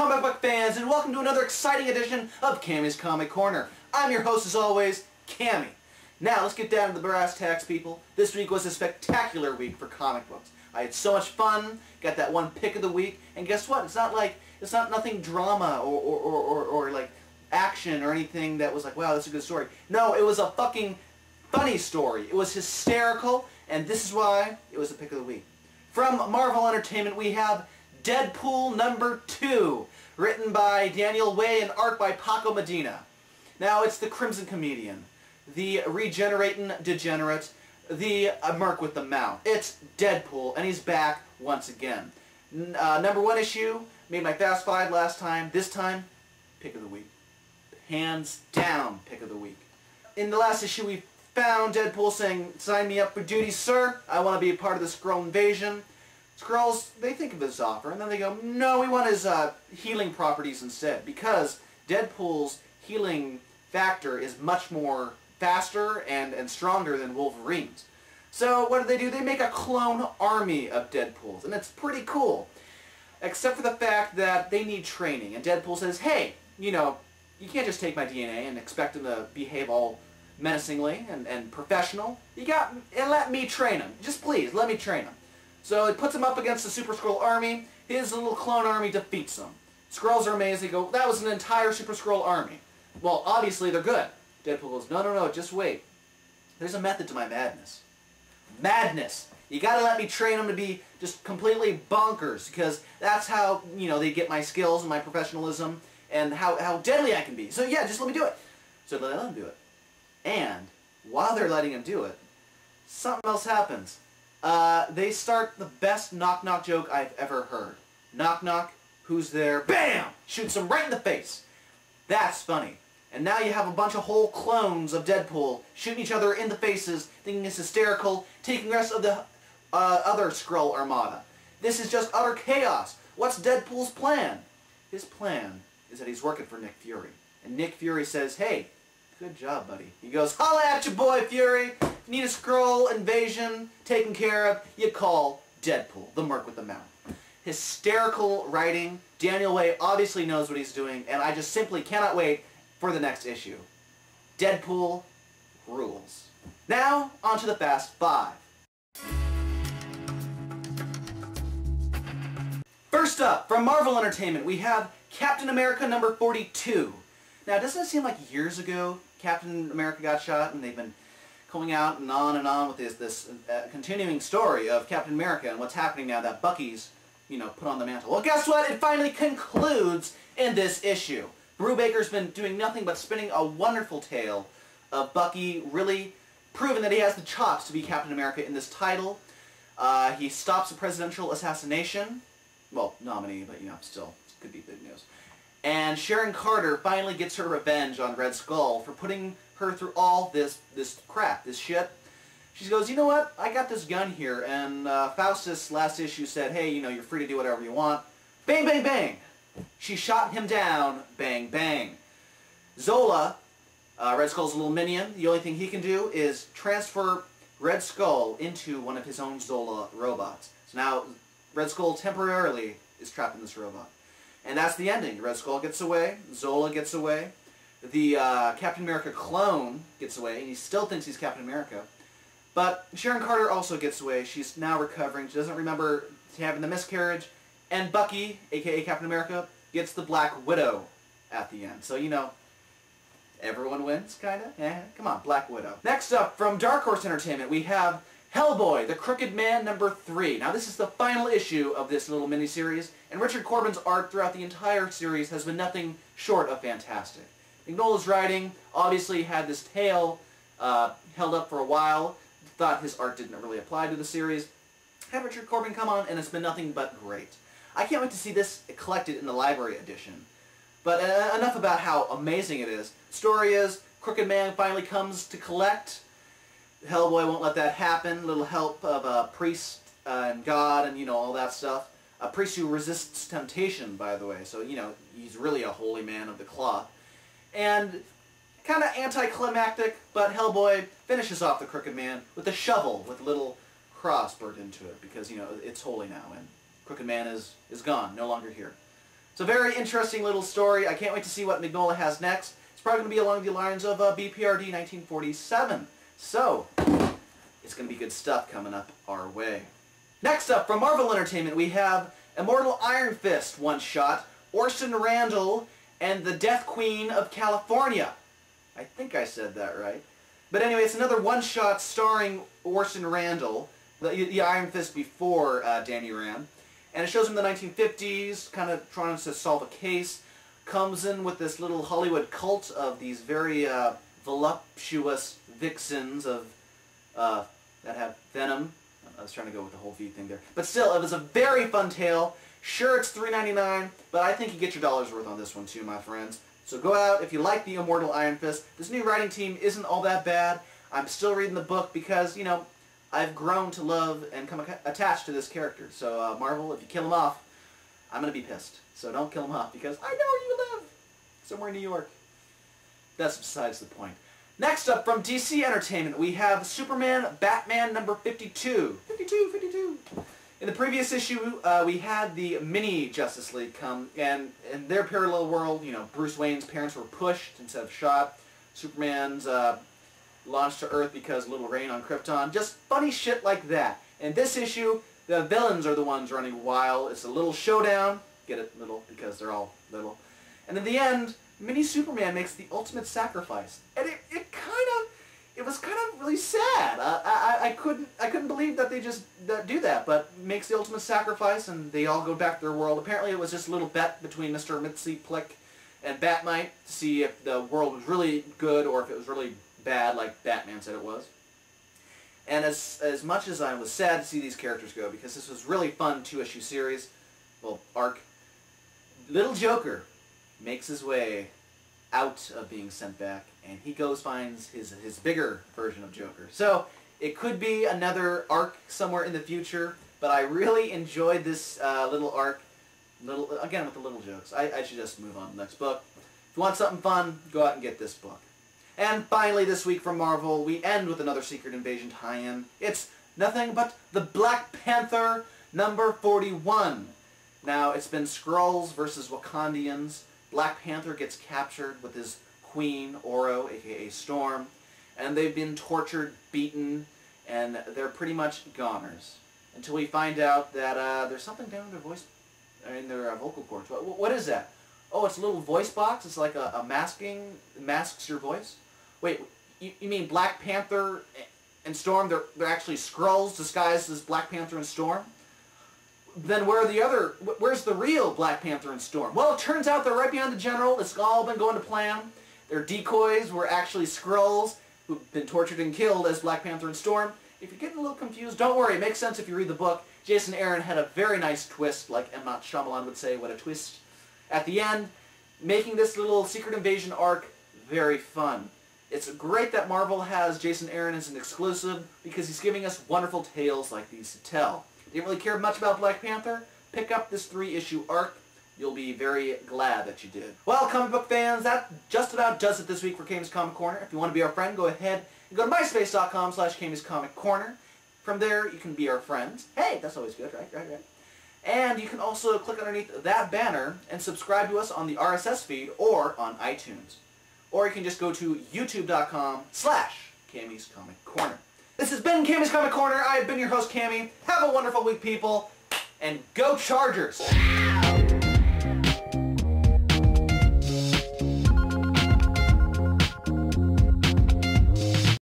comic book fans, and welcome to another exciting edition of Cammy's Comic Corner. I'm your host, as always, Cammy. Now, let's get down to the brass tacks, people. This week was a spectacular week for comic books. I had so much fun, got that one pick of the week, and guess what? It's not nothing drama or like action or anything that was like, wow, that's a good story. No, it was a fucking funny story. It was hysterical, and this is why it was the pick of the week. From Marvel Entertainment, we have Deadpool #2, written by Daniel Way and art by Paco Medina. Now, it's the Crimson Comedian, the Regeneratin Degenerate, the Merc With A Mouth. It's Deadpool, and he's back once again. #1 issue, made my Fast Five last time. This time, pick of the week. Hands down, pick of the week. In the last issue, we found Deadpool saying, "Sign me up for duty, sir. I want to be a part of the Skrull invasion." Skrulls, they think of his offer, and then they go, no, we want his healing properties instead, because Deadpool's healing factor is much more faster and stronger than Wolverine's. So what do? They make a clone army of Deadpools, and it's pretty cool. Except for the fact that they need training, and Deadpool says, hey, you know, you can't just take my DNA and expect him to behave all menacingly and professional. And let me train him. Just please, let me train him. So it puts him up against the Super Skrull army. His little clone army defeats them. Skrulls are amazed. They go, that was an entire Super Skrull army. Well, obviously they're good. Deadpool goes, no, just wait. There's a method to my madness. Madness! You gotta let me train them to be just completely bonkers, because that's how, you know, they get my skills and my professionalism and how deadly I can be. So yeah, just let me do it. So they let him do it. And while they're letting him do it, something else happens. They start the best knock-knock joke I've ever heard. Knock-knock, who's there? BAM! Shoots him right in the face. That's funny. And now you have a bunch of whole clones of Deadpool shooting each other in the faces, thinking it's hysterical, taking the rest of the other Skrull armada. This is just utter chaos. What's Deadpool's plan? His plan is that he's working for Nick Fury. And Nick Fury says, hey, good job, buddy. He goes, holla at your boy, Fury. If you need a Skrull invasion taken care of, you call Deadpool, the Merc With A Mouth. Hysterical writing. Daniel Way obviously knows what he's doing, and I just simply cannot wait for the next issue. Deadpool rules. Now, on to the Fast Five. First up, from Marvel Entertainment, we have Captain America #42. Now, doesn't it seem like years ago Captain America got shot, and they've been going out and on with this continuing story of Captain America and what's happening now that Bucky's, you know, put on the mantle. Well, guess what? It finally concludes in this issue. Brubaker's been doing nothing but spinning a wonderful tale of Bucky really proving that he has the chops to be Captain America in this title. He stops a presidential assassination. Well, nominee, but, you know, still, it could be big news. And Sharon Carter finally gets her revenge on Red Skull for putting her through all this crap, this shit. She goes, you know what? I got this gun here, and Faustus last issue said, hey, you know, you're free to do whatever you want. Bang, bang, bang! She shot him down, bang, bang. Zola, Red Skull's little minion, the only thing he can do is transfer Red Skull into one of his own Zola robots. So now Red Skull temporarily is trapped in this robot. And that's the ending. Red Skull gets away, Zola gets away, the Captain America clone gets away, and he still thinks he's Captain America. But Sharon Carter also gets away. She's now recovering. She doesn't remember having the miscarriage. And Bucky, a.k.a. Captain America, gets the Black Widow at the end. So, you know, everyone wins, kind of? Come on, Black Widow. Next up, from Dark Horse Entertainment, we have Hellboy, the Crooked Man #3. Now, this is the final issue of this little miniseries, and Richard Corbin's art throughout the entire series has been nothing short of fantastic. Mignola's writing obviously had this tale held up for a while, thought his art didn't really apply to the series. Had Richard Corbin come on, and it's been nothing but great. I can't wait to see this collected in the library edition. But enough about how amazing it is. Story is, Crooked Man finally comes to collect. Hellboy won't let that happen. Little help of a priest and God and, you know, all that stuff. A priest who resists temptation, by the way. So, you know, he's really a holy man of the cloth. And kind of anticlimactic, but Hellboy finishes off the Crooked Man with a shovel with a little cross burnt into it because, you know, it's holy now and Crooked Man is gone, no longer here. It's a very interesting little story. I can't wait to see what Mignola has next. It's probably going to be along the lines of BPRD 1947. So, it's going to be good stuff coming up our way. Next up, from Marvel Entertainment, we have Immortal Iron Fist one-shot, Orson Randall, and the Death Queen of California. I think I said that right. But anyway, it's another one-shot starring Orson Randall, the Iron Fist before Danny Rand. And it shows him in the 1950s, kind of trying to solve a case. Comes in with this little Hollywood cult of these very voluptuous vixens of that have venom. I was trying to go with the whole V thing there. But still, it was a very fun tale. Sure, it's $3.99, but I think you get your dollar's worth on this one too, my friends. So go out, if you like the Immortal Iron Fist. This new writing team isn't all that bad. I'm still reading the book because, you know, I've grown to love and come attached to this character. So, Marvel, if you kill him off, I'm going to be pissed. So don't kill him off, because I know where you live. Somewhere in New York. That's besides the point. Next up, from DC Entertainment, we have Superman Batman number 52. 52. In the previous issue, we had the mini Justice League come, and in their parallel world, you know, Bruce Wayne's parents were pushed instead of shot. Superman's launched to Earth because little rain on Krypton. Just funny shit like that. In this issue, the villains are the ones running wild. It's a little showdown. Get it, little, because they're all little. And in the end, Mini Superman makes the ultimate sacrifice. And it was kind of really sad. I couldn't believe that they just do that, but makes the ultimate sacrifice and they all go back to their world. Apparently it was just a little bet between Mr. Mitzi Plick and Batmite to see if the world was really good or if it was really bad, like Batman said it was. And as much as I was sad to see these characters go, because this was really fun 2-issue series, well, arc, little Joker makes his way out of being sent back, and he finds his bigger version of Joker. So, it could be another arc somewhere in the future, but I really enjoyed this little arc, again with the little jokes. I should just move on to the next book. If you want something fun, go out and get this book. And finally this week from Marvel, we end with another Secret Invasion tie-in. It's nothing but the Black Panther number 41. Now, it's been Skrulls versus Wakandians. Black Panther gets captured with his queen, Oro, aka Storm, and they've been tortured, beaten, and they're pretty much goners. Until we find out that there's something down in their vocal cords. What is that? Oh, it's a little voice box? It's like a masks your voice? Wait, you mean Black Panther and Storm, they're actually Skrulls disguised as Black Panther and Storm? Then where's the real Black Panther and Storm? Well, it turns out they're right behind the General. It's all been going to plan. Their decoys were actually Skrulls who've been tortured and killed as Black Panther and Storm. If you're getting a little confused, don't worry. It makes sense if you read the book. Jason Aaron had a very nice twist, like M. Night Shyamalan would say, what a twist, at the end, making this little Secret Invasion arc very fun. It's great that Marvel has Jason Aaron as an exclusive because he's giving us wonderful tales like these to tell. Didn't really care much about Black Panther? Pick up this 3-issue arc. You'll be very glad that you did. Well, comic book fans, that just about does it this week for Cammy's Comic Corner. If you want to be our friend, go ahead and go to myspace.com/Cammy's Comic Corner. From there, you can be our friends. Hey, that's always good, right? And you can also click underneath that banner and subscribe to us on the RSS feed or on iTunes. Or you can just go to youtube.com/Cammy's Comic Corner. This has been Cammy's Comic Corner. I have been your host, Cammy. Have a wonderful week, people. And go Chargers!